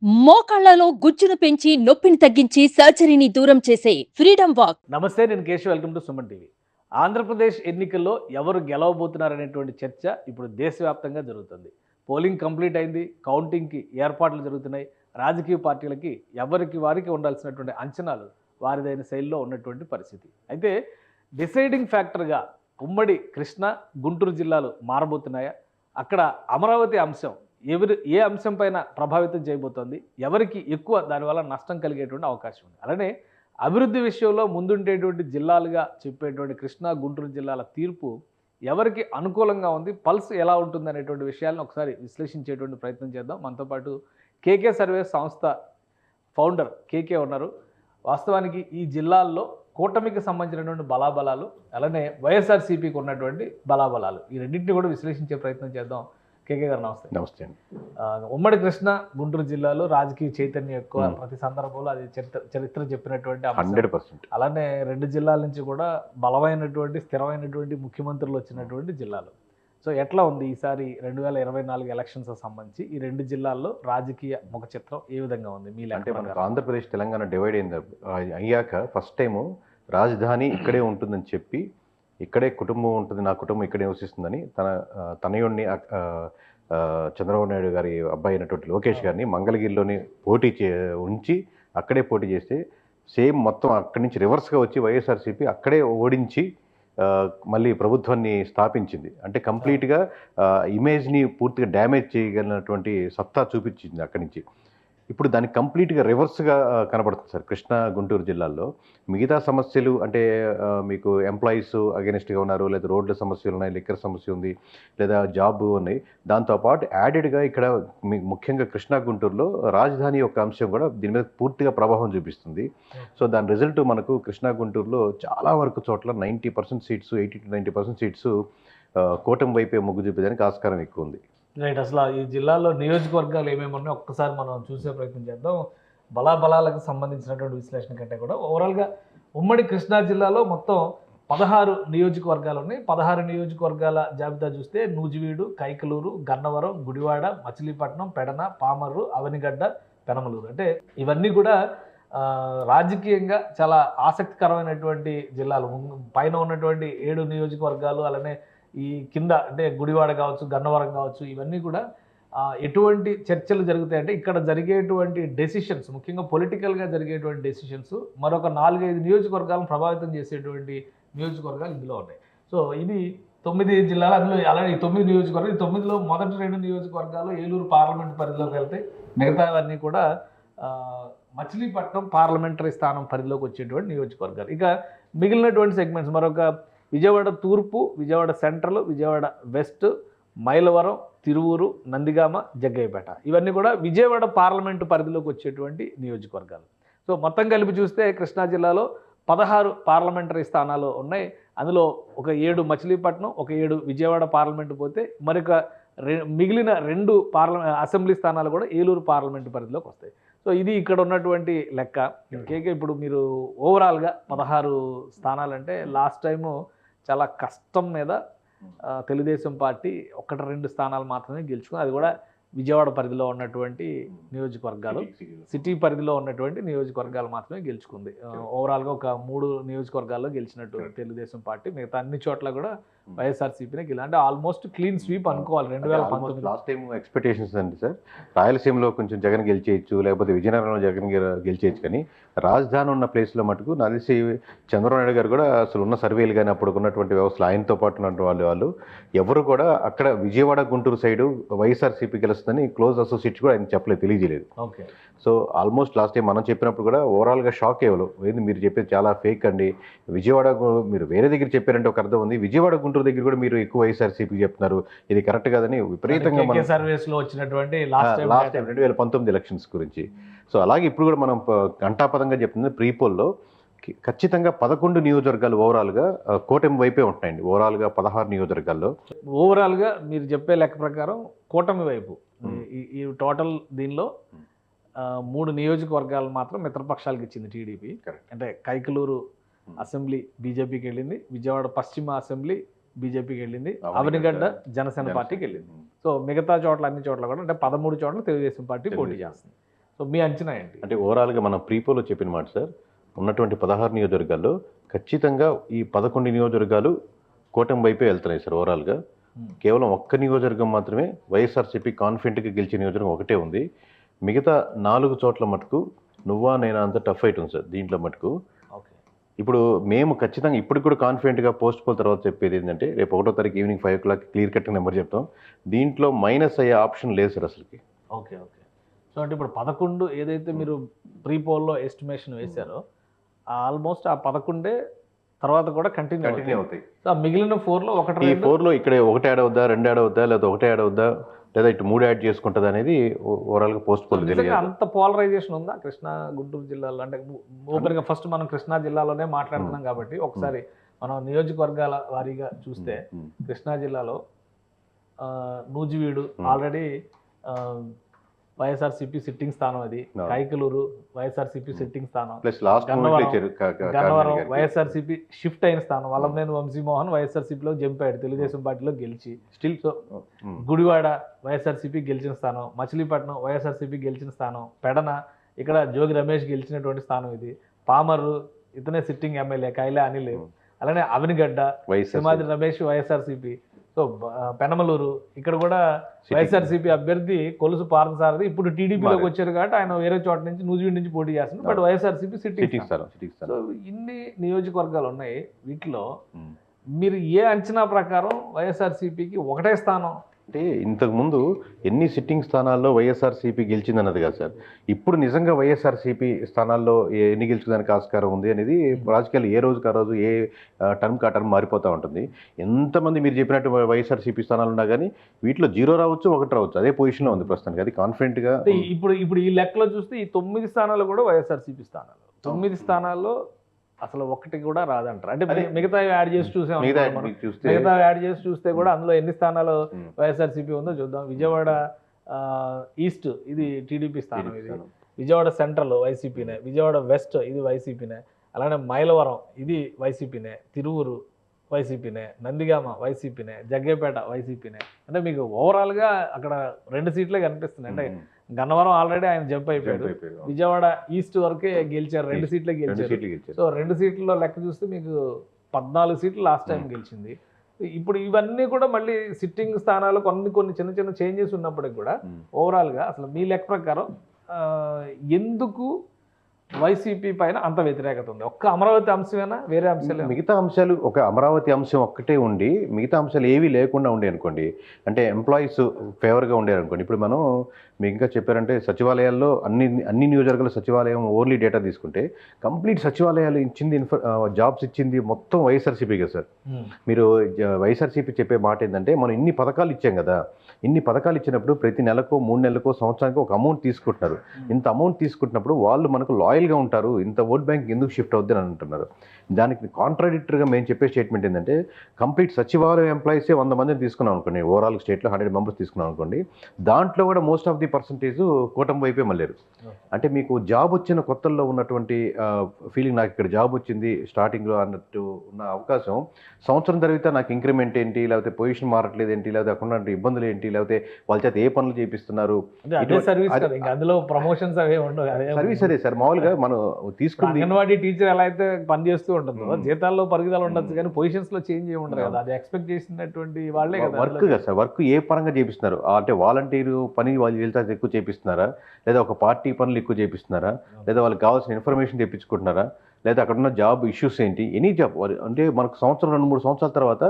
మోకాళ్లలో గుజ్జును పెంచి నొప్పిని తగ్గించి సర్జరీని దూరం చేసే ఫ్రీడమ్ వాక్. నమస్తే, నేను Keshav. Welcome to Suman TV. Andhra Pradesh ఎన్నికల్లో ఎవరు గెలవబోతున్నారనేటువంటి చర్చ ఇప్పుడు దేశవ్యాప్తంగా జరుగుతుంది. పోలింగ్ కంప్లీట్ అయింది, కౌంటింగ్కి ఏర్పాట్లు జరుగుతున్నాయి. రాజకీయ పార్టీలకి ఎవరికి వారికి ఉండాల్సినటువంటి అంచనాలు వారిదైన శైలిలో ఉన్నటువంటి పరిస్థితి. అయితే డిసైడింగ్ ఫ్యాక్టర్గా ఉమ్మడి కృష్ణా, గుంటూరు జిల్లాలు మారబోతున్నాయా? అక్కడ అమరావతి అంశం ఏ అంశం పైన ప్రభావితం చేయబోతోంది? ఎవరికి ఎక్కువ దానివల్ల నష్టం కలిగేటువంటి అవకాశం ఉంది? అలానే అభివృద్ధి విషయంలో ముందుండేటువంటి జిల్లాలుగా చెప్పేటువంటి కృష్ణా, గుంటూరు జిల్లాల తీర్పు ఎవరికి అనుకూలంగా ఉంది, పల్స్ ఎలా ఉంటుంది అనేటువంటి విషయాలను ఒకసారి విశ్లేషించేటువంటి ప్రయత్నం చేద్దాం. మనతో పాటు కేకే సర్వే సంస్థ ఫౌండర్ కేకే ఉన్నారు. వాస్తవానికి ఈ జిల్లాల్లో కూటమికి సంబంధించినటువంటి బలాబలాలు, అలానే వైఎస్ఆర్సీపీకి ఉన్నటువంటి బలాబలాలు, ఈ రెండింటిని కూడా విశ్లేషించే ప్రయత్నం చేద్దాం. కేకే గారు నమస్తే. నమస్తే అండి. ఉమ్మడి కృష్ణ, గుంటూరు జిల్లాలో రాజకీయ చైతన్యం ఎక్కువ, ప్రతి సందర్భంలో అది చరిత్ర చెప్పినటువంటి 100%. అలానే రెండు జిల్లాల నుంచి కూడా బలమైనటువంటి స్థిరమైనటువంటి ముఖ్యమంత్రులు వచ్చినటువంటి జిల్లాలు. సో ఎట్లా ఉంది ఈసారి 2024 ఎలక్షన్స్ సంబంధించి ఈ రెండు జిల్లాల్లో రాజకీయ ముఖ చిత్రం ఏ విధంగా ఉంది? మీ అంటే మనకు ఆంధ్రప్రదేశ్, తెలంగాణ డివైడ్ అయ్యాక ఫస్ట్ టైము రాజధాని ఇక్కడే ఉంటుందని చెప్పి, ఇక్కడే కుటుంబం ఉంటుంది, నా కుటుంబం ఇక్కడే నివసిస్తుందని తనయుడిని చంద్రబాబు నాయుడు గారి అబ్బాయి అయినటువంటి లోకేష్ గారిని మంగళగిరిలోని ఉంచి అక్కడే పోటీ చేస్తే సేమ్ మొత్తం అక్కడి నుంచి రివర్స్గా వచ్చి వైఎస్ఆర్సీపీ అక్కడే ఓడించి మళ్ళీ ప్రభుత్వాన్ని స్థాపించింది. అంటే కంప్లీట్గా ఇమేజ్ని పూర్తిగా డ్యామేజ్ చేయగలిగినటువంటి సత్తా చూపించింది అక్కడి నుంచి. ఇప్పుడు దానికి కంప్లీట్గా రివర్స్గా కనబడుతుంది సార్ కృష్ణా, గుంటూరు జిల్లాల్లో. మిగతా సమస్యలు అంటే మీకు ఎంప్లాయీస్ అగెనిస్ట్గా ఉన్నారు, లేదా రోడ్ల సమస్యలు ఉన్నాయి, లిక్కర్ సమస్య ఉంది, లేదా జాబ్ ఉన్నాయి. దాంతోపాటు యాడెడ్గా ఇక్కడ ముఖ్యంగా కృష్ణా, గుంటూరులో రాజధాని యొక్క అంశం కూడా దీని మీద పూర్తిగా ప్రభావం చూపిస్తుంది. సో దాని రిజల్ట్ మనకు కృష్ణా, గుంటూరులో చాలా వరకు చోట్ల 90% సీట్స్, 80 to 90% సీట్స్ కూటమి వైపే మొగ్గు చూపేదానికి ఆస్కారం ఎక్కువ ఉంది. రైట్. అసలు ఈ జిల్లాలో నియోజకవర్గాలు ఏమేమి ఉన్నాయో ఒక్కసారి మనం చూసే ప్రయత్నం చేద్దాం. బలాబలాలకు సంబంధించినటువంటి విశ్లేషణ కంటే కూడా ఓవరాల్గా ఉమ్మడి కృష్ణా జిల్లాలో మొత్తం 16 నియోజకవర్గాలు ఉన్నాయి. 16 నియోజకవర్గాల జాబితా చూస్తే నూజివీడు, కైకలూరు, గన్నవరం, గుడివాడ, మచిలీపట్నం, పెడన, పామర్రు, అవనిగడ్డ, పెనమలూరు. అంటే ఇవన్నీ కూడా రాజకీయంగా చాలా ఆసక్తికరమైనటువంటి జిల్లాలు. పైన ఉన్నటువంటి 7 నియోజకవర్గాలు, అలానే ఈ కింద అంటే గుడివాడ కావచ్చు, గన్నవరం కావచ్చు, ఇవన్నీ కూడా ఎటువంటి చర్చలు జరుగుతాయంటే ఇక్కడ జరిగేటువంటి డెసిషన్స్, ముఖ్యంగా పొలిటికల్గా జరిగేటువంటి డెసిషన్స్ మరొక 4-5 నియోజకవర్గాలను ప్రభావితం చేసేటువంటి నియోజకవర్గాలు ఇందులో ఉన్నాయి. సో ఇది 9 జిల్లాలు, అందులో అలాగే 9 నియోజకవర్గాలు. 9లో మొదటి 2 నియోజకవర్గాలు ఏలూరు పార్లమెంట్ పరిధిలోకి వెళ్తాయి. మిగతావన్నీ కూడా మచిలీపట్నం పార్లమెంటరీ స్థానం పరిధిలోకి వచ్చేటువంటి నియోజకవర్గాలు. ఇక మిగిలినటువంటి సెగ్మెంట్స్ మరొక విజయవాడ తూర్పు, విజయవాడ సెంట్రల్, విజయవాడ వెస్ట్, మైలవరం, తిరువూరు, నందిగామ, జగ్గయ్యపేట, ఇవన్నీ కూడా విజయవాడ పార్లమెంటు పరిధిలోకి వచ్చేటువంటి నియోజకవర్గాలు. సో మొత్తం కలిపి చూస్తే కృష్ణా జిల్లాలో 16 పార్లమెంటరీ స్థానాలు ఉన్నాయి. అందులో ఒక 7 మచిలీపట్నం, ఒక 7 విజయవాడ పార్లమెంటు పోతే మరొక మిగిలిన 2 అసెంబ్లీ స్థానాలు కూడా ఏలూరు పార్లమెంటు పరిధిలోకి వస్తాయి. సో ఇది ఇక్కడ ఉన్నటువంటి లెక్క. ఇంకేకే ఇప్పుడు మీరు ఓవరాల్గా 16 స్థానాలంటే లాస్ట్ టైము చాలా కష్టం మీద తెలుగుదేశం పార్టీ 1-2 స్థానాలు మాత్రమే గెలుచుకుంది. అది కూడా విజయవాడ పరిధిలో ఉన్నటువంటి నియోజకవర్గాలు, సిటీ పరిధిలో ఉన్నటువంటి నియోజకవర్గాలు మాత్రమే గెలుచుకుంది. ఓవరాల్గా ఒక 3 నియోజకవర్గాల్లో గెలిచినట్టు తెలుగుదేశం పార్టీ. మిగతా అన్ని చోట్ల కూడా వైఎస్ఆర్సీపీనే గెలి, అంటే ఆల్మోస్ట్ క్లీన్ స్వీప్ అనుకోవాలి. 2019 లాస్ట్ టైం ఎక్స్పెక్టేషన్స్ అండి సార్. రాయలసీమలో కొంచెం జగన్ గెలిచేయచ్చు, లేకపోతే విజయనగరంలో జగన్ గెలిచేయచ్చు, కానీ రాజధాని ఉన్న ప్లేస్లో మటుకు నలిసి చంద్రబాబు నాయుడు గారు కూడా అసలు ఉన్న సర్వేలు కానీ అప్పుడు ఉన్నటువంటి వ్యవస్థలు ఆయనతో పాటు ఉన్నటువంటి వాళ్ళు ఎవరు కూడా అక్కడ విజయవాడ, గుంటూరు సైడు వైఎస్ఆర్సీపీ గెలుస్తుందని క్లోజ్ అసోసియేట్స్ కూడా ఆయన చెప్పలేదు, తెలియజేయలేదు. Okay. So almost last time మనం చెప్పినప్పుడు కూడా ఓవరాల్గా షాక్ అయ్యేవాళ్ళు. ఏంది మీరు చెప్పేది చాలా ఫేక్ అండి, విజయవాడ మీరు వేరే దగ్గర చెప్పారంటే ఒక అర్థం ఉంది, విజయవాడ, గుంటూరు దగ్గర కూడా మీరు ఎక్కువ వైఎస్ఆర్సీపీ చెప్తున్నారు, ఇది కరెక్ట్ కాదని విపరీతంగా సర్వేస్లో వచ్చినటువంటి లాస్ట్ టైం 2019 ఎలక్షన్స్ గురించి. సో అలాగే ఇప్పుడు కూడా మనం ఘంటాపదంగా చెప్తుంది, ప్రీపోల్లో ఖచ్చితంగా 11 నియోజకవర్గాలు ఓవరాల్గా కూటమి వైపే ఉంటాయండి. ఓవరాల్గా 16 నియోజకవర్గాల్లో ఓవరాల్గా మీరు చెప్పే లెక్క ప్రకారం కూటమి వైపు ఈ టోటల్ దీనిలో 3 నియోజకవర్గాలు మాత్రం మిత్రపక్షాలకు ఇచ్చింది టీడీపీ. అంటే కైకలూరు అసెంబ్లీ బీజేపీకి వెళ్ళింది, విజయవాడ పశ్చిమ అసెంబ్లీ బీజేపీకి వెళ్ళింది, అవనిగడ్డ జనసేన పార్టీకి వెళ్ళింది. సో మిగతా చోట్ల అన్ని చోట్ల కూడా అంటే 13 చోట్ల తెలుగుదేశం పార్టీ పోటీ చేస్తుంది. సో మీ అంచనా ఏంటి? అంటే ఓవరాల్గా మనం ప్రీపోలో చెప్పిన మాట సార్, ఉన్నటువంటి 16 నియోజకవర్గాల్లో ఖచ్చితంగా ఈ 11 నియోజకవర్గాలు కూటమి వైపే వెళ్తున్నాయి సార్. ఓవరాల్గా కేవలం ఒక్క నియోజకవర్గం మాత్రమే వైఎస్ఆర్సీపీ కాన్ఫిడెంట్గా గెలిచే నియోజకవర్గం ఒకటే ఉంది. మిగతా 4 చోట్ల మటుకు నువ్వా నేనా అంత టఫ్ ఫైట్ ఉంది సార్. దీంట్లో మటుకు ఓకే. ఇప్పుడు మేము ఖచ్చితంగా ఇప్పటికి కూడా కాన్ఫిడెంట్గా పోస్ట్ పోల్ తర్వాత చెప్పేది ఏంటంటే, రేపు 1వ తారీఖు evening 5 o'clock clear cut number చెప్తాం. దీంట్లో మైనస్ అయ్యే ఆప్షన్ లేదు సార్ అసలుకి. ఓకే. ఓకే. సో అంటే ఇప్పుడు 11 ఏదైతే మీరు ప్రీ పోల్లో ఎస్టిమేషన్ వేశారో ఆల్మోస్ట్ ఆ 11 తర్వాత కూడా కంటిన్యూ అవుతాయి. సో ఆ మిగిలిన 4లో ఈ 4లో ఇక్కడ 1 యాడ్ అవుద్దా, 2 యాడ్ అవుద్దా, లేదా 1 యాడ్ అవుద్దా, లేదా ఇటు 3 యాడ్ చేసుకుంటుంది అనేది ఓవరాల్గా పోస్ట్ పోల్ తెలియదు. అంత పోలరైజేషన్ ఉందా కృష్ణా గుంటూరు జిల్లాలో? అంటే ఓపెన్గా ఫస్ట్ మనం కృష్ణా జిల్లాలోనే మాట్లాడుతున్నాం కాబట్టి ఒకసారి మనం నియోజకవర్గాల వారీగా చూస్తే కృష్ణా జిల్లాలో నూజివీడు ఆల్రెడీ వైఎస్ఆర్సీపీ సిట్టింగ్ స్థానం, అది కైకలూరు వైఎస్ఆర్సీపీ సిట్టింగ్ స్థానం, గన్నవరం వైఎస్ఆర్సీపీ షిఫ్ట్ అయిన స్థానం, వల్లభనేని వంశీమోహన్ వైఎస్ఆర్సీపీలో జంప్ అయ్యాడు, తెలుగుదేశం పార్టీలో గెలిచి స్టిల్. సో గుడివాడ వైఎస్ఆర్సీపీ గెలిచిన స్థానం, మచిలీపట్నం వైఎస్ఆర్సీపీ గెలిచిన స్థానం, పెడన ఇక్కడ జోగి రమేష్ గెలిచినటువంటి స్థానం ఇది, పామర్రు ఇతనే సిట్టింగ్ ఎమ్మెల్యే కైలా అనిల్, అలానే అవనిగడ్డ సింహాద్రి రమేష్ వైఎస్ఆర్సీపీ. సో పెనమలూరు ఇక్కడ కూడా వైఎస్ఆర్సీపీ అభ్యర్థి కొలుసు పార్థసారథి ఇప్పుడు టీడీపీలోకి వచ్చారు కాబట్టి ఆయన వేరే చోట నుంచి నూజివీడు నుంచి పోటీ చేస్తున్నారు, బట్ వైఎస్ఆర్సీపీ సిట్టింగ్. సో ఇన్ని నియోజకవర్గాలు ఉన్నాయి, వీటిలో మీరు ఏ అంచనా ప్రకారం వైఎస్ఆర్సీపీకి ఒకటే స్థానం? అంటే ఇంతకుముందు ఎన్ని సిట్టింగ్ స్థానాల్లో వైఎస్ఆర్సీపీ గెలిచిందన్నది కాదు సార్, ఇప్పుడు నిజంగా వైఎస్ఆర్సీపీ స్థానాల్లో ఎన్ని గెలుచుకోవడానికి ఆస్కారం ఉంది అనేది రాజకీయాలు ఏ రోజుకి ఆ రోజు ఏ టర్మ్కి ఆ టర్మ్ మారిపోతూ ఉంటుంది. ఎంతమంది మీరు చెప్పినట్టు వైఎస్ఆర్సీపీ స్థానాలు ఉన్నా కానీ వీటిలో 0 రావచ్చు, 1 రావచ్చు, అదే పొజిషన్లో ఉంది ప్రస్తుతానికి. అది కాన్ఫిడెంట్గా ఇప్పుడు ఈ లెక్కలో చూస్తే ఈ 9 స్థానాలు కూడా వైఎస్ఆర్సీపీ స్థానాలు. 9 స్థానాల్లో అసలు ఒకటి కూడా రాదంటారు. అంటే మిగతా యాడ్ చేసి చూస్తే కూడా అందులో ఎన్ని స్థానాలు వైఎస్ఆర్సీపీ ఉందో చూద్దాం. విజయవాడ ఈస్ట్ ఇది టీడీపీ స్థానం, ఇది విజయవాడ సెంట్రల్ వైసీపీనే, విజయవాడ వెస్ట్ ఇది వైసీపీనే, అలానే మైలవరం ఇది వైసీపీనే, తిరువురు వైసీపీనే, నందిగామ వైసీపీనే, జగ్గేపేట వైసీపీనే. అంటే మీకు ఓవరాల్గా అక్కడ 2 సీట్లే కనిపిస్తున్నాయి. అంటే గన్నవరం ఆల్రెడీ ఆయన జంప్ అయిపోయాడు, విజయవాడ ఈస్ట్ వరకే గెలిచారు, 2 సీట్లే గెలిచారు. సో 2 సీట్లలో లెక్క చూస్తే మీకు 14 సీట్లు లాస్ట్ టైం గెలిచింది. ఇప్పుడు ఇవన్నీ కూడా మళ్ళీ సిట్టింగ్ స్థానాలు కొన్ని చిన్న చిన్న చేంజెస్ ఉన్నప్పటికి కూడా ఓవరాల్గా అసలు మీ లెక్క ప్రకారం ఎందుకు వైసీపీ పైన అంత వ్యతిరేకత ఉంది? ఒక్క అమరావతి అంశమేనా, వేరే అంశాలు? మిగతా అంశాలు ఒక అమరావతి అంశం ఒక్కటే ఉండి మిగతా అంశాలు ఏవి లేకుండా ఉండే అనుకోండి, అంటే ఎంప్లాయీస్ ఫేవర్గా ఉండే అనుకోండి. ఇప్పుడు మనం మీకు ఇంకా చెప్పారంటే సచివాలయాల్లో అన్ని నియోజకవర్గాల సచివాలయం ఓన్లీ డేటా తీసుకుంటే కంప్లీట్ సచివాలయాలు ఇచ్చింది జాబ్స్ ఇచ్చింది మొత్తం వైఎస్ఆర్సీపీ కదా సార్. మీరు వైఎస్ఆర్సీపీ చెప్పే మాట ఏంటంటే మనం ఇన్ని పథకాలు ఇచ్చాం కదా, ఇన్ని పథకాలు ఇచ్చినప్పుడు ప్రతి నెలకో 3 నెలలకో సంవత్సరానికి ఒక అమౌంట్ తీసుకుంటున్నారు. ఇంత అమౌంట్ తీసుకుంటున్నప్పుడు వాళ్ళు మనకు లాయల్గా ఉంటారు, ఇంత ఓట్ బ్యాంక్ ఎందుకు షిఫ్ట్ అవుద్ది అని అంటున్నారు. దానికి కాంట్రాడిక్టరీగా మేము చెప్పే స్టేట్మెంట్ ఏంటంటే కంప్లీట్ సచివాలయం ఎంప్లాయీసే 100 మందిని తీసుకున్నాం అనుకోండి, ఓవరాల్ స్టేట్లో 100 మెంబర్స్ తీసుకున్నాం అనుకోండి, దాంట్లో కూడా మోస్ట్ ఆఫ్ ది పర్సంటేజ్ కూటమి వైపే మళ్ళారు. అంటే మీకు జాబ్ వచ్చిన కొత్తల్లో ఉన్నటువంటి ఫీలింగ్, నాకు ఇక్కడ జాబ్ వచ్చింది స్టార్టింగ్లో అన్నట్టు ఉన్న అవకాశం సంవత్సరం తర్వాత నాకు ఇంక్రిమెంట్ ఏంటి, లేకపోతే పొజిషన్ మారట్లేదు ఏంటి, లేకపోతే అక్కడ ఇబ్బందులు ఏంటి, లేకపోతే వాళ్ళ చేత ఏ పనులు చేపిస్తున్నారు, సర్వీస్ అదే సార్. మామూలుగా మనం తీసుకుని అంగన్వాడీ టీచర్ ఎలా అయితే పనిచేస్తూ ఉంటుందో జీతాల్లో పరిగెదాలు ఉండొచ్చు కానీ పొజిషన్స్ లో చేంజ్ ఏమి ఉండదు కదా, అది ఎక్స్పెక్ట్ చేసినటువంటి వాళ్ళే కదా. వర్క్ కదా సార్, వర్క్ ఏ పరంగా చేపిస్తున్నారు అంటే వాలంటీరు పని వాళ్ళు వెళ్తే ఎక్కువ చేపిస్తున్నారా, లేదా ఒక పార్టీ పనులు ఎక్కువ చేపిస్తున్నారా, లేదా వాళ్ళకి కావాల్సిన ఇన్ఫర్మేషన్ తెప్పించుకుంటున్నారా, లేదా అక్కడ ఉన్న జాబ్ ఇష్యూస్ ఏంటి, ఎనీ జాబ్ అంటే మనకు సంవత్సరం 2-3 సంవత్సరాల తర్వాత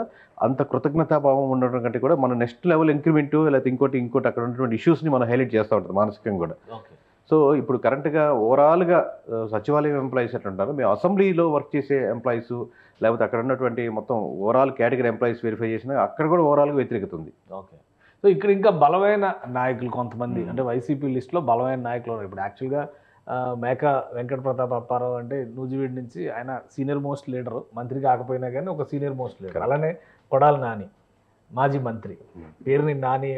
అంత కృతజ్ఞతాభావం ఉండడం కంటే కూడా మన నెక్స్ట్ లెవెల్ ఇంక్రిమెంట్ లేకపోతే ఇంకోటి అక్కడ ఉన్నటువంటి ఇష్యూస్ని మనం హైలైట్ చేస్తూ ఉంటుంది మానసికంగా కూడా. సో ఇప్పుడు కరెంట్గా ఓవరాల్గా సచివాలయం ఎంప్లాయీస్ ఎట్లా ఉంటారు, మేము అసెంబ్లీలో వర్క్ చేసే ఎంప్లాయీస్ లేకపోతే అక్కడ ఉన్నటువంటి మొత్తం ఓవరాల్ కేటగిరీ ఎంప్లాయీస్ వెరిఫై చేసినా అక్కడ కూడా ఓవరాల్గా వ్యతిరేకత ఉంది. ఓకే. సో ఇక్కడ ఇంకా బలమైన నాయకులు కొంతమంది అంటే వైసీపీ లిస్టులో బలమైన నాయకులు ఉన్నారు. ఇప్పుడు యాక్చువల్గా మేక వెంకట ప్రతాప్ అప్పారావు అంటే నూజివీడు నుంచి ఆయన సీనియర్ మోస్ట్ లీడరు, మంత్రి కాకపోయినా కానీ ఒక సీనియర్ మోస్ట్ లీడర్. అలానే కొడాలి నాని మాజీ మంత్రి, పేరుని నాని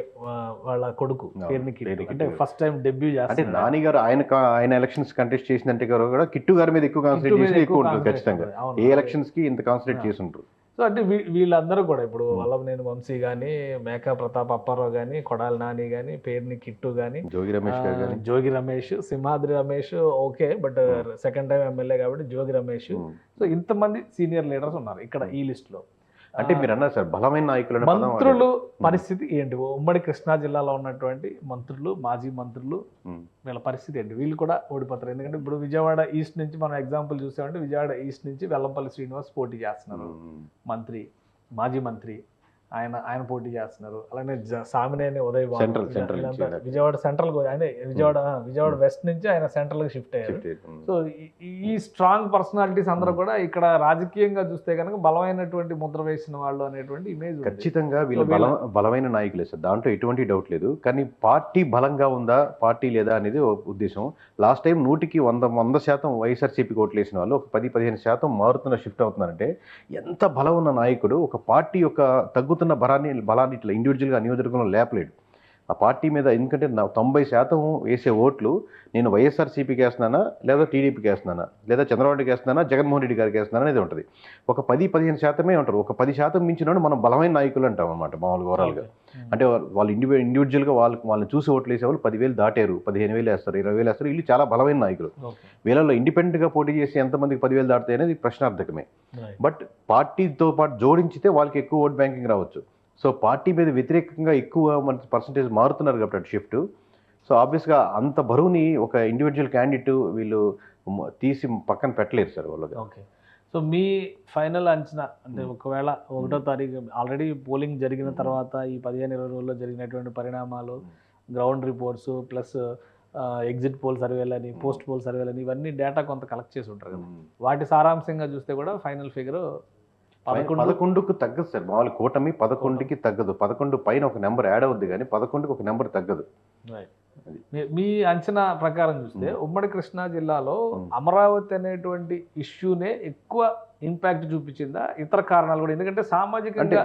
వాళ్ళ కొడుకు పేరుని కిట్టు, అంటే ఫస్ట్ టైం డెబ్యూ చేస్తారు. నాని గారు ఆయన ఎలక్షన్స్ కంటెస్ట్ చేసినంటే కూడా కిట్టు గారి మీద ఎక్కువ కాన్సన్ట్రేట్ చేసి ఎక్కువ ఉంటుంది ఖచ్చితంగా. ఏ ఎలక్షన్స్ కి ఇంత కాన్సన్ట్రేట్ చేసి ఉంటారు. సో అంటే వీళ్ళందరూ కూడా ఇప్పుడు వల్లభనేని వంశీ కానీ, మేకా ప్రతాప్ అప్పారావు కానీ, కొడాలి నాని కానీ, పేర్ని కిట్టు కానీ, జోగి రమేష్ గారు కానీ, Jogi Ramesh, Simhadri Ramesh okay, but second time MLA కాబట్టి జోగి రమేష్. సో ఇంతమంది సీనియర్ లీడర్స్ ఉన్నారు ఇక్కడ ఈ లిస్ట్ లో. అంటే మీరు అన్నారు సార్ బలమైన నాయకులు మంత్రులు పరిస్థితి ఏంటి? ఉమ్మడి కృష్ణా జిల్లాలో ఉన్నటువంటి మంత్రులు, మాజీ మంత్రులు వీళ్ళ పరిస్థితి ఏంటి? వీళ్ళు కూడా ఓడిపోతారు. ఎందుకంటే ఇప్పుడు విజయవాడ ఈస్ట్ నుంచి మనం ఎగ్జాంపుల్ చూసామంటే విజయవాడ ఈస్ట్ నుంచి వెల్లంపల్లి శ్రీనివాస్ పోటీ చేస్తున్నారు, మంత్రి, మాజీ మంత్రి. ఆయన పోటీ చేస్తున్నారు. అలానే సామినేని ఉదయ్ విజయవాడ సెంట్రల్ ఆయన విజయవాడ వెస్ట్ నుంచి ఆయన సెంట్రల్ కి షిఫ్ట్ అయ్యారు. సో ఈ స్ట్రాంగ్ పర్సనాలిటీస్ అందరూ కూడా ఇక్కడ రాజకీయంగా చూస్తే కనుక బలమైనటువంటి ముద్ర వేసిన వాళ్ళు అనేటువంటి ఇమేజ్ ఖచ్చితంగా వీళ్ళు బలమైన నాయకులే సార్, దాంట్లో ఎటువంటి డౌట్ లేదు. కానీ పార్టీ బలంగా ఉందా పార్టీ లేదా అనేది ఉద్దేశం. లాస్ట్ టైం 100% వైఎస్ఆర్సీపీకి ఓట్లు వేసిన వాళ్ళు ఒక 10-15% మారుతున్న షిఫ్ట్ అవుతున్నారంటే ఎంత బలం ఉన్న నాయకుడు ఒక పార్టీ యొక్క తగ్గుతున్న బలాన్ని ఇట్లా ఇండివిజువల్గా నియోజకవర్గంలో లేపలేడు ఆ పార్టీ మీద. ఎందుకంటే 90% వేసే ఓట్లు నేను వైఎస్ఆర్సీపీకి వేస్తున్నానా, లేదా టీడీపీకి వేస్తున్నానా, లేదా చంద్రబాబుకి వేస్తున్నానా, జగన్మోహన్ రెడ్డి గారికి వేస్తున్నానా అనేది ఉంటుంది. ఒక 10-15% ఉంటారు. ఒక 10% మించిన మనం బలమైన నాయకులు అంటాం అనమాట మామూలుగా ఓవరాల్గా. అంటే వాళ్ళు ఇండివిజువల్గా వాళ్ళని చూసి ఓట్లు వేసేవాళ్ళు 10,000 దాటారు, 15,000 వేస్తారు, 20,000 వేస్తారు. వీళ్ళు చాలా బలమైన నాయకులు. వీళ్ళలో ఇండిపెండెంట్గా పోటీ చేసి ఎంతమందికి 10,000 దాటుతాయి అనేది ప్రశ్నార్థకమే. బట్ పార్టీతో పాటు జోడించితే వాళ్ళకి ఎక్కువ ఓట్ బ్యాంకింగ్ రావచ్చు. సో పార్టీ మీద వ్యతిరేకంగా ఎక్కువ మన పర్సంటేజ్ మారుతున్నారు కాబట్టి షిఫ్ట్. సో ఆబ్వియస్గా అంత బరువుని ఒక ఇండివిజువల్ క్యాండిడేట్ వీళ్ళు తీసి పక్కన పెట్టలేరు సార్ వాళ్ళు. ఓకే. సో మీ ఫైనల్ అంచనా అంటే ఒకవేళ 1వ తారీఖు ఆల్రెడీ పోలింగ్ జరిగిన తర్వాత ఈ 15-20 రోజుల్లో జరిగినటువంటి పరిణామాలు, ground reports plus exit poll సర్వేలని, పోస్ట్ పోల్ సర్వేలని, ఇవన్నీ డేటా కొంత కలెక్ట్ చేసి ఉంటారు కదా, వాటి సారాంశంగా చూస్తే కూడా ఫైనల్ ఫిగర్ 11కు తగ్గదు సార్. మామూలు కూటమి 11కి తగ్గదు. 11 పైన ఒక నెంబర్ యాడ్ అవుద్ది కానీ 11కి ఒక నెంబర్ తగ్గదు. మీ అంచనా ప్రకారం చూస్తే ఉమ్మడి కృష్ణా జిల్లాలో అమరావతి అనేటువంటి ఇష్యూనే ఎక్కువ ఇంపాక్ట్ చూపించిందా, ఇతర కారణాలు కూడా? ఎందుకంటే సామాజికంగా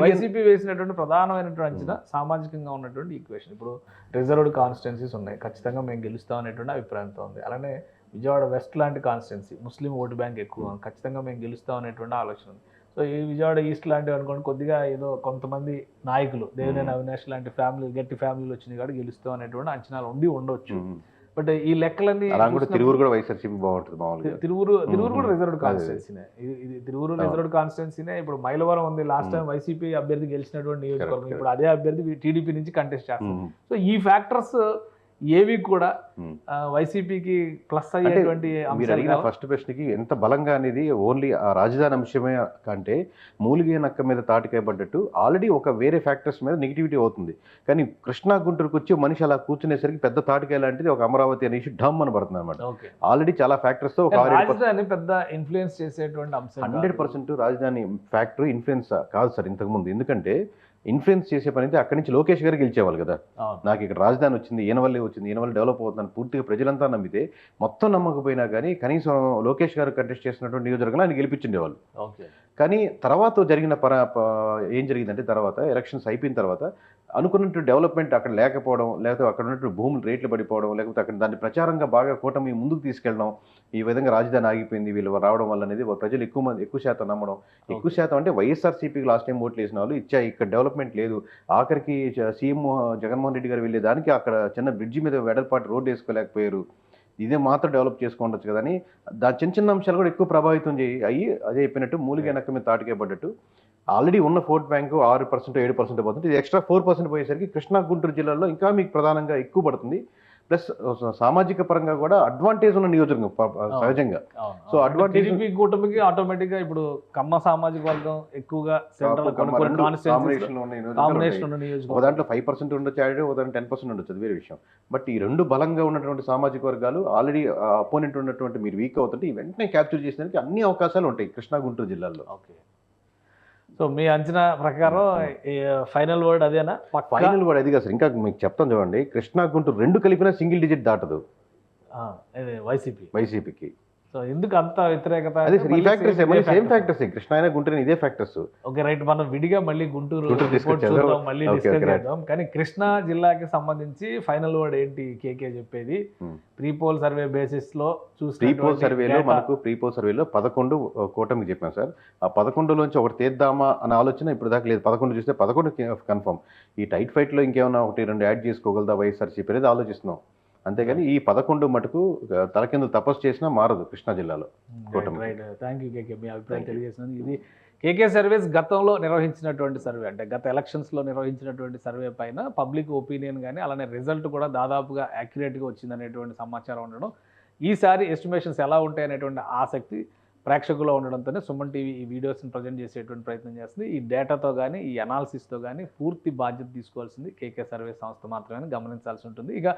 వైసీపీ వేసినటువంటి ప్రధానమైనటువంటి అంచనా సామాజికంగా ఉన్నటువంటి ఈక్వేషన్. ఇప్పుడు రిజర్వ్డ్ కాన్స్టిట్యున్సీస్ ఉన్నాయి, ఖచ్చితంగా మేము గెలుస్తాం అనేటువంటి అభిప్రాయంతో ఉంది. అలానే విజయవాడ వెస్ట్ లాంటి కాన్స్టిట్యున్సీ, ముస్లిం ఓటు బ్యాంక్ ఎక్కువ, ఖచ్చితంగా మేము గెలుస్తాం అనేటువంటి ఆలోచన ఉంది. సో ఈ విజయవాడ ఈస్ట్ లాంటివి అనుకోండి, కొద్దిగా ఏదో కొంతమంది నాయకులు, దేవినేని అవినాష్ లాంటి గట్టి ఫ్యామిలీలు వచ్చినాయి కాబట్టి గెలుస్తాం అనేటువంటి అంచనాలు ఉండొచ్చు. బట్ ఈ లెక్కలన్నీ తిరువురు కూడా వైఎస్ఆర్సీపీ బాగుంటుంది మామూలుగా. తిరువురు కూడా రిజర్వ్డ్ కాన్స్టిట్యున్సీనే. ఇది తిరువురు రిజర్వ్డ్ కాన్స్టిట్యున్సీనే. ఇప్పుడు మైలవరం ఉంది, లాస్ట్ టైం వైసీపీ అభ్యర్థి గెలిచినటువంటి నియోజకవర్గం, ఇప్పుడు అదే అభ్యర్థి టీడీపీ నుంచి కంటెస్ట్ చేస్తారు. సో ఈ ఫ్యాక్టర్స్ ఏవి కూడా వైసీపీకి ప్లస్ అయ్యేటువంటి మీరు అడిగిన ఫస్ట్ ప్రశ్నకి ఎంత బలంగా అనేది ఓన్లీ ఆ రాజధాని అంశమే కంటే మూలిగే నక్క మీద తాటికాయ పడ్డట్టు ఆల్రెడీ ఒక వేరే ఫ్యాక్టర్స్ మీద నెగిటివిటీ అవుతుంది. కానీ కృష్ణా గుంటూరుకు వచ్చి మనిషి అలా కూర్చునేసరికి పెద్ద తాటికాయ లాంటిది ఒక అమరావతి అనే ఇష్యూ డమ్ అని పడుతుంది అనమాట. ఆల్రెడీ చాలా ఫ్యాక్టర్స్ తో రాజధాని పెద్ద ఇన్ఫ్లుయెన్స్ చేసేటువంటి అంశం. 100% రాజధాని ఫ్యాక్టరీ ఇన్ఫ్లుయెన్స్ కాదు సార్ ఇంతకుముందు. ఎందుకంటే ఇన్ఫ్లుయెన్స్ చేసే పని అయితే అక్కడి నుంచి లోకేష్ గారు గెలిచేవాళ్ళు కదా. నాకు ఇక్కడ రాజధాని వచ్చింది, ఈయన వల్లే వచ్చింది, ఈయన వల్ల డెవలప్ అవుతుందని పూర్తిగా ప్రజలంతా నమ్మితే, మొత్తం నమ్మకపోయినా కానీ కనీసం లోకేష్ గారు కంటెస్ట్ చేసినటువంటి నియోజకవర్గంలో ఆయన గెలిపించిండేవాళ్ళు. కానీ తర్వాత జరిగిన ఏం జరిగిందంటే, తర్వాత ఎలక్షన్స్ అయిపోయిన తర్వాత అనుకున్నట్టు డెవలప్మెంట్ అక్కడ లేకపోవడం, లేకపోతే అక్కడ ఉన్నట్టు భూములు రేట్లు పడిపోవడం, లేకపోతే అక్కడ దాన్ని ప్రచారంగా బాగా కూటమి ముందుకు తీసుకెళ్ళడం, ఈ విధంగా రాజధాని ఆగిపోయింది వీళ్ళు రావడం వల్ల అనేది ప్రజలు ఎక్కువ శాతం నమ్మడం. ఎక్కువ శాతం అంటే వైఎస్ఆర్సీపీకి లాస్ట్ టైం ఓట్లు వేసిన వాళ్ళు ఇక్కడ డెవలప్మెంట్ లేదు, ఆఖరికి సీఎం జగన్మోహన్ రెడ్డి గారు వెళ్ళేదానికి అక్కడ చిన్న బ్రిడ్జి మీద వెడల్పాటు రోడ్డు వేసుకోలేకపోయారు, ఇదే మాత్రం డెవలప్ చేసుకోవచ్చు కదా అని చిన్న చిన్న అంశాలు కూడా ఎక్కువ ప్రభావితం అయ్యి అదే చెప్పినట్టు మూలిగే నక్క మీద తాటికేపడ్డట్టు ఆల్రెడీ ఉన్న ఓట్ బ్యాంకు 6%, 7% పోతుంది. ఇది ఎక్స్ట్రా 4% పోయేసరికి కృష్ణా గుంటూరు జిల్లాలో ఇంకా మీకు ప్రధానంగా ఎక్కువ పడుతుంది. ప్లస్ సామాజిక పరంగా కూడా అడ్వాంటేజ్ ఉన్న నియోజకవర్గం సహజంగా. సో అడ్వాంటేజ్ కూటమికి ఆటోమేటిక్ గా ఇప్పుడు కమ్మ సామాజిక వర్గం ఎక్కువగా దాంట్లో 5% ఉండొచ్చు, యాడ్ దాంట్లో 10% ఉండొచ్చు, అది వేరే విషయం. బట్ ఈ రెండు బలంగా ఉన్నటువంటి సామాజిక వర్గాలు ఆల్రెడీ అపోనెంట్ ఉన్నటువంటి మీరు వీక్ అవుతుంటే వెంటనే క్యాప్చర్ చేసేందుకు అన్ని అవకాశాలు ఉంటాయి కృష్ణా గుంటూరు జిల్లాలో. ఓకే. సో మీ అంచనా ప్రకారం ఫైనల్ వర్డ్ అదేనా? ఫైనల్ వర్డ్ అది కాదు సార్, ఇంకా మీకు చెప్తాను చూడండి. కృష్ణా గుంటూరు రెండు కలిపినా సింగిల్ డిజిట్ దాటదు వైసీపీకి. సో ఎందుకు అంత వ్యతిరేకత అదే అంటే ఈ మళ్ళీ ఫ్యాక్టర్స్ same మళ్ళీ ఇదే సేమ్ factors. ఫ్యాక్టర్స్ కృష్ణ అయినా గుంటూరు ఇదే ఫ్యాక్టర్స్. ఓకే రైట్, మనం విడిగా మళ్ళీ గుంటూరు గుంటూరు report discuss చూద్దాం, చేద్దాం. మళ్ళీ Okay, డిస్కస్ okay, right. చేద్దాం. కానీ కృష్ణా జిల్లాకి సంబంధించి ఫైనల్ వర్డ్ ఏంటి కేకే చెప్పేది? ప్రీపోల్ సర్వే బేసిస్ లో ప్రీపోల్ సర్వేలో చూసిన మనకు ప్రీపోల్ సర్వేలో 11 కూటమికి చెప్పాం సార్. ఆ 11లోంచి ఒకటి తీద్దామా అనే ఆలోచన ఇప్పుడు దాకా లేదు. 11 చూస్తే 11 కన్ఫర్మ్. ఈ టైట్ ఫైట్ లో ఇంకేమైనా 1-2 యాడ్ చేసుకోగలదా వైఎస్ఆర్సీపీ అనేది ఆలోచిస్తున్నాం. అంతేగాని ఈ 11 మటుకు తలకిందు తపస్సు చేసినా మారదు కృష్ణా జిల్లాలో కూటమి. రైట్, థ్యాంక్ యూ కేకే, మీ అభిప్రాయం తెలియజేసినందుకు. ఇది కేకే సర్వేస్ గతంలో నిర్వహించినటువంటి సర్వే, అంటే గత ఎలక్షన్స్లో నిర్వహించినటువంటి సర్వే పైన పబ్లిక్ ఒపీనియన్ కానీ అలానే రిజల్ట్ కూడా దాదాపుగా యాక్యురేట్గా వచ్చిందనేటువంటి సమాచారం ఉండడం, ఈసారి ఎస్టిమేషన్స్ ఎలా ఉంటాయనేటువంటి ఆసక్తి ప్రేక్షకుల్లో ఉండడంతోనే సుమన్ టీవీ ఈ వీడియోస్ని ప్రజెంట్ చేసేటువంటి ప్రయత్నం చేస్తుంది. ఈ డేటాతో కానీ ఈ అనాలిసిస్తో కానీ పూర్తి బాధ్యత తీసుకోవాల్సింది కేకే సర్వే సంస్థ మాత్రమే గమనించాల్సి ఉంటుంది. ఇక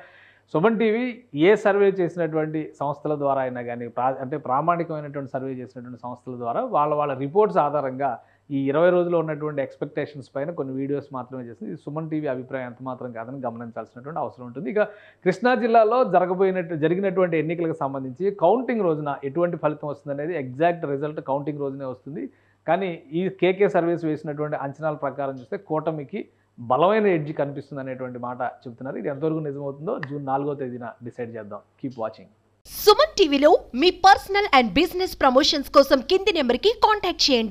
సుమన్ టీవీ ఏ సర్వే చేసినటువంటి సంస్థల ద్వారా అయినా కానీ అంటే ప్రామాణికమైనటువంటి సర్వే చేసినటువంటి సంస్థల ద్వారా వాళ్ళ రిపోర్ట్స్ ఆధారంగా ఈ 20 రోజుల్లో ఉన్నటువంటి ఎక్స్పెక్టేషన్స్ పైన కొన్ని వీడియోస్ మాత్రమే చేసింది. ఇది సుమన్ టీవీ అభిప్రాయం ఎంత మాత్రం కాదని గమనించాల్సినటువంటి అవసరం ఉంటుంది. ఇక కృష్ణా జిల్లాలో జరిగినటువంటి ఎన్నికలకు సంబంధించి కౌంటింగ్ రోజున ఎటువంటి ఫలితం వస్తుందనేది ఎగ్జాక్ట్ రిజల్ట్ కౌంటింగ్ రోజునే వస్తుంది. కానీ ఈ కేకే సర్వీస్ వేసినటువంటి అంచనాల ప్రకారం చూస్తే కూటమికి బలమైన ఎడ్జ్ కనిపిస్తుంది అనేటువంటి మాట చెబుతున్నారు. ఇది ఎంతవరకు నిజమవుతుందో జూన్ 4వ తేదీన డిసైడ్ చేద్దాం. Keep watching. సుమన్ టీవీలో మీ పర్సనల్ అండ్ బిజినెస్ ప్రమోషన్స్ కోసం కింది నెంబర్కి కాంటాక్ట్ చేయండి.